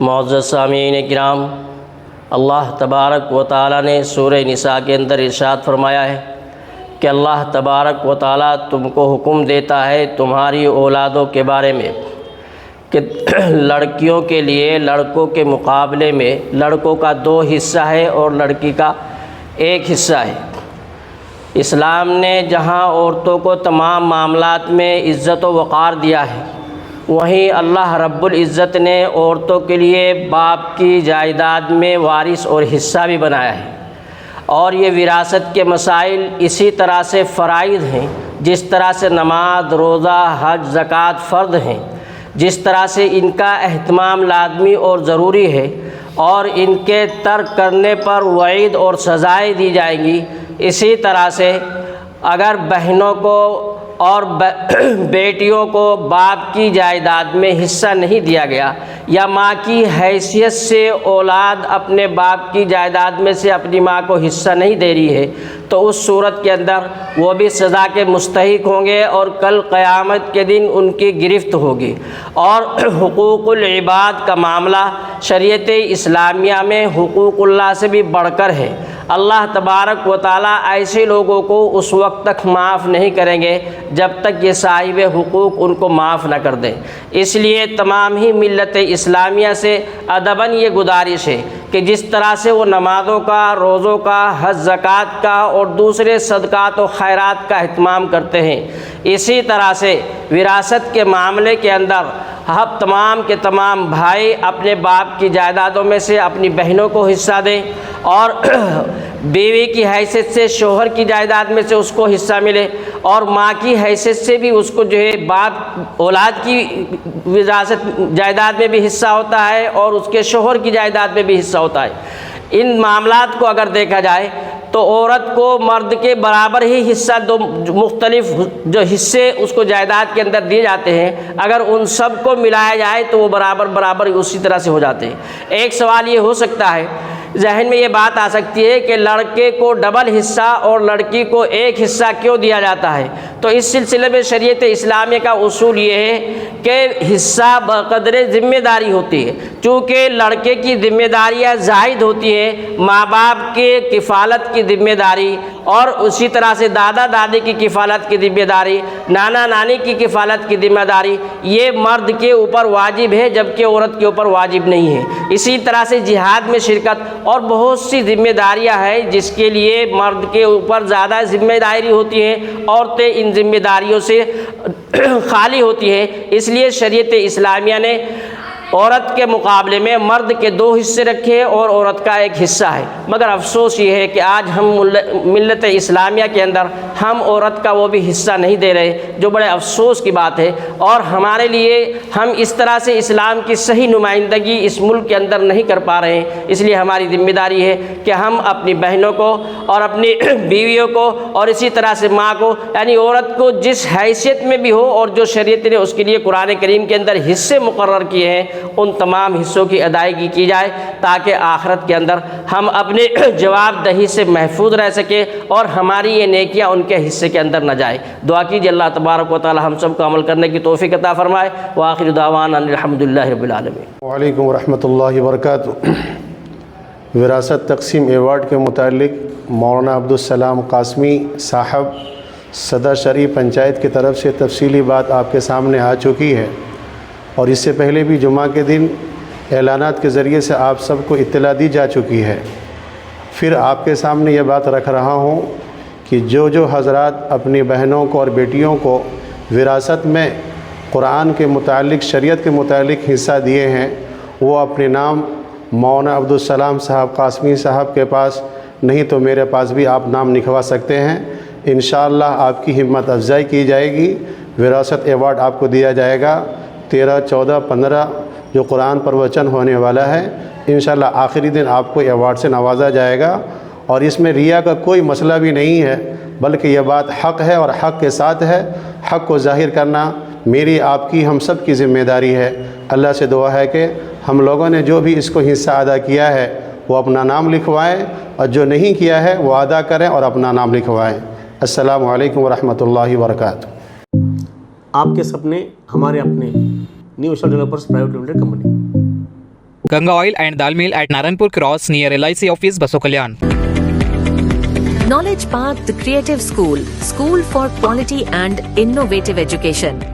معزز سامعین کرام، اللہ تبارک و تعالیٰ نے سورہ نساء کے اندر ارشاد فرمایا ہے کہ اللہ تبارک و تعالیٰ تم کو حکم دیتا ہے تمہاری اولادوں کے بارے میں کہ لڑکیوں کے لیے لڑکوں کے مقابلے میں لڑکوں کا 2 حصہ ہے اور لڑکی کا 1 حصہ ہے۔ اسلام نے جہاں عورتوں کو تمام معاملات میں عزت و وقار دیا ہے، وہیں اللہ رب العزت نے عورتوں کے لیے باپ کی جائیداد میں وارث اور حصہ بھی بنایا ہے، اور یہ وراثت کے مسائل اسی طرح سے فرائض ہیں جس طرح سے نماز، روزہ، حج، زکوٰۃ فرض ہیں، جس طرح سے ان کا اہتمام لازمی اور ضروری ہے اور ان کے ترک کرنے پر وعید اور سزائیں دی جائیں گی، اسی طرح سے اگر بہنوں کو اور بیٹیوں کو باپ کی جائیداد میں حصہ نہیں دیا گیا یا ماں کی حیثیت سے اولاد اپنے باپ کی جائیداد میں سے اپنی ماں کو حصہ نہیں دے رہی ہے تو اس صورت کے اندر وہ بھی سزا کے مستحق ہوں گے اور کل قیامت کے دن ان کی گرفت ہوگی۔ اور حقوق العباد کا معاملہ شریعت اسلامیہ میں حقوق اللہ سے بھی بڑھ کر ہے۔ اللہ تبارک و تعالیٰ ایسے لوگوں کو اس وقت تک معاف نہیں کریں گے جب تک یہ صاحب حقوق ان کو معاف نہ کر دیں۔ اس لیے تمام ہی ملت اسلامیہ سے ادباً یہ گزارش ہے کہ جس طرح سے وہ نمازوں کا، روزوں کا، حج، زکوٰۃ کا اور دوسرے صدقات و خیرات کا اہتمام کرتے ہیں، اسی طرح سے وراثت کے معاملے کے اندر ہم تمام کے تمام بھائی اپنے باپ کی جائیدادوں میں سے اپنی بہنوں کو حصہ دیں، اور بیوی کی حیثیت سے شوہر کی جائیداد میں سے اس کو حصہ ملے، اور ماں کی حیثیت سے بھی اس کو جو ہے باپ اولاد کی وراثت جائیداد میں بھی حصہ ہوتا ہے اور اس کے شوہر کی جائیداد میں بھی حصہ ہوتا ہے۔ ان معاملات کو اگر دیکھا جائے تو عورت کو مرد کے برابر ہی حصہ، 2 مختلف جو حصے اس کو جائیداد کے اندر دیے جاتے ہیں، اگر ان سب کو ملایا جائے تو وہ برابر اسی طرح سے ہو جاتے ہیں۔ ایک سوال یہ ہو سکتا ہے، ذہن میں یہ بات آ سکتی ہے کہ لڑکے کو ڈبل حصہ اور لڑکی کو 1 حصہ کیوں دیا جاتا ہے؟ تو اس سلسلے میں شریعت اسلامیہ کا اصول یہ ہے کہ حصہ بقدر ذمہ داری ہوتی ہے۔ چونکہ لڑکے کی ذمہ داریاں زائد ہوتی ہیں، ماں باپ کے کفالت کی ذمہ داری اور اسی طرح سے دادا دادی کی کفالت کی ذمہ داری، نانا نانی کی کفالت کی ذمہ داری، یہ مرد کے اوپر واجب ہے جبکہ عورت کے اوپر واجب نہیں ہے۔ اسی طرح سے جہاد میں شرکت اور بہت سی ذمہ داریاں ہیں جس کے لیے مرد کے اوپر زیادہ ذمہ داری ہوتی ہے، عورتیں ان ذمہ داریوں سے خالی ہوتی ہیں۔ اس لیے شریعت اسلامیہ نے عورت کے مقابلے میں مرد کے 2 حصے رکھے اور عورت کا 1 حصہ ہے۔ مگر افسوس یہ ہے کہ آج ہم ملت اسلامیہ کے اندر ہم عورت کا وہ بھی حصہ نہیں دے رہے، جو بڑے افسوس کی بات ہے، اور ہمارے لیے ہم اس طرح سے اسلام کی صحیح نمائندگی اس ملک کے اندر نہیں کر پا رہے ہیں۔ اس لیے ہماری ذمہ داری ہے کہ ہم اپنی بہنوں کو اور اپنی بیویوں کو اور اسی طرح سے ماں کو، یعنی عورت کو جس حیثیت میں بھی ہو اور جو شریعت نے اس کے لیے قرآن کریم کے اندر حصے مقرر کیے ہیں، ان تمام حصوں کی ادائیگی کی جائے تاکہ آخرت کے اندر ہم اپنے جواب دہی سے محفوظ رہ سکیں اور ہماری یہ نیکیاں ان کے حصے کے اندر نہ جائے۔ دعا کیجیے اللہ تبارک و تعالی ہم سب کو عمل کرنے کی توفیق عطا فرمائے۔ وآخر دعوانا ان الحمدللہ رب العالمین۔ وعلیکم ورحمۃ اللہ وبرکاتہ۔ وراثت تقسیم ایوارڈ کے متعلق مولانا عبدالسلام قاسمی صاحب صدر شرعی پنچایت کی طرف سے تفصیلی بات آپ کے سامنے آ چکی ہے، اور اس سے پہلے بھی جمعہ کے دن اعلانات کے ذریعے سے آپ سب کو اطلاع دی جا چکی ہے۔ پھر آپ کے سامنے یہ بات رکھ رہا ہوں کہ جو حضرات اپنی بہنوں کو اور بیٹیوں کو وراثت میں قرآن کے متعلق، شریعت کے متعلق حصہ دیے ہیں، وہ اپنے نام مولانا عبدالسلام صاحب قاسمی صاحب کے پاس نہیں تو میرے پاس بھی آپ نام لکھوا سکتے ہیں۔ انشاءاللہ آپ کی ہمت افزائی کی جائے گی، وراثت ایوارڈ آپ کو دیا جائے گا 13، 14، 15 جو قرآن پر وچن ہونے والا ہے۔ انشاءاللہ آخری دن آپ کو ایوارڈ سے نوازا جائے گا، اور اس میں ریا کا کوئی مسئلہ بھی نہیں ہے، بلکہ یہ بات حق ہے اور حق کے ساتھ ہے۔ حق کو ظاہر کرنا میری، آپ کی، ہم سب کی ذمہ داری ہے۔ اللہ سے دعا ہے کہ ہم لوگوں نے جو بھی اس کو حصہ ادا کیا ہے وہ اپنا نام لکھوائیں، اور جو نہیں کیا ہے وہ ادا کریں اور اپنا نام لکھوائیں۔ السلام علیکم ورحمۃ اللہ وبرکاتہ۔ آپ کے سپنے ہمارے اپنے new Asia developers private limited company. Ganga Oil and Dal Mill at Naranpur Cross near LIC office, Baso Kalyan. Knowledge Path the Creative School for quality and innovative education.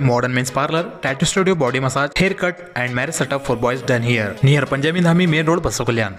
Modern men's parlor, tattoo studio, body massage, haircut and marriage setup for boys done here. Near Panjabi Dhami Main Road, Baso Kalyan.